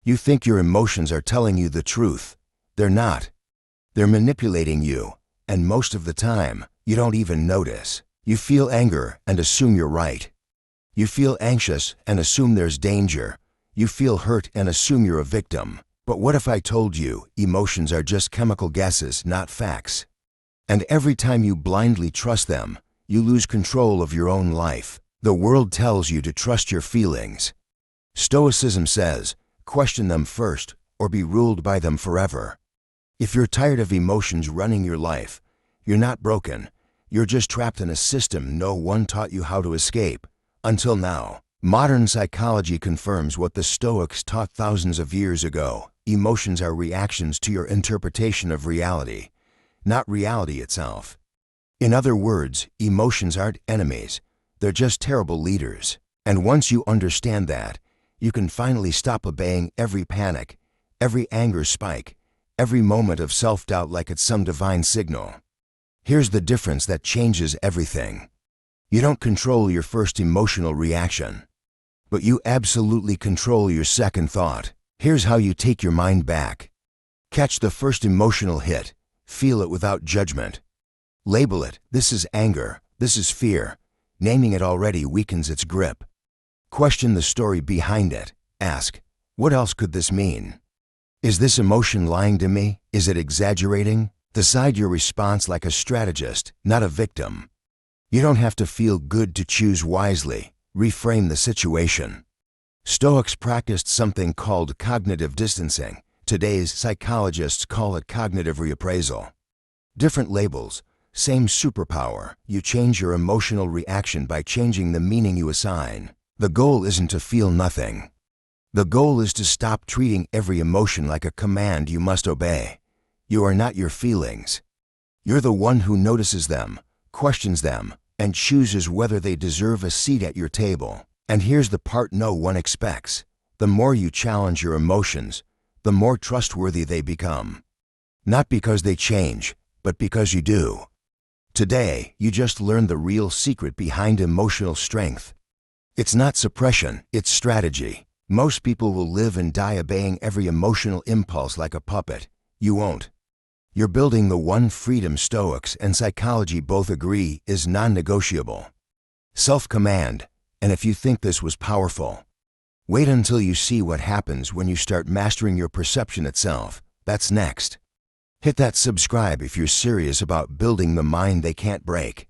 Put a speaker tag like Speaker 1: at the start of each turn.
Speaker 1: You think your emotions are telling you the truth. They're not. They're manipulating you, and most of the time, you don't even notice. You feel anger and assume you're right. You feel anxious and assume there's danger. You feel hurt and assume you're a victim. But what if I told you emotions are just chemical guesses, not facts? And every time you blindly trust them, you lose control of your own life. The world tells you to trust your feelings. Stoicism says, question them first or be ruled by them forever. If you're tired of emotions running your life, you're not broken. You're just trapped in a system no one taught you how to escape. Until now. Modern psychology confirms what the Stoics taught thousands of years ago. Emotions are reactions to your interpretation of reality, not reality itself. In other words, emotions aren't enemies. They're just terrible leaders. And once you understand that, you can finally stop obeying every panic, every anger spike, every moment of self-doubt like it's some divine signal. Here's the difference that changes everything. You don't control your first emotional reaction, but you absolutely control your second thought. Here's how you take your mind back. Catch the first emotional hit. Feel it without judgment. Label it. This is anger. This is fear. Naming it already weakens its grip. Question the story behind it. Ask, what else could this mean? Is this emotion lying to me? Is it exaggerating? Decide your response like a strategist, not a victim. You don't have to feel good to choose wisely. Reframe the situation. Stoics practiced something called cognitive distancing. Today's psychologists call it cognitive reappraisal. Different labels, same superpower. You change your emotional reaction by changing the meaning you assign. The goal isn't to feel nothing. The goal is to stop treating every emotion like a command you must obey. You are not your feelings. You're the one who notices them, questions them, and chooses whether they deserve a seat at your table. And here's the part no one expects. The more you challenge your emotions, the more trustworthy they become. Not because they change, but because you do. Today, you just learned the real secret behind emotional strength. It's not suppression, it's strategy. Most people will live and die obeying every emotional impulse like a puppet. You won't. You're building the one freedom Stoics and psychology both agree is non-negotiable. Self-command. And if you think this was powerful, wait until you see what happens when you start mastering your perception itself. That's next. Hit that subscribe if you're serious about building the mind they can't break.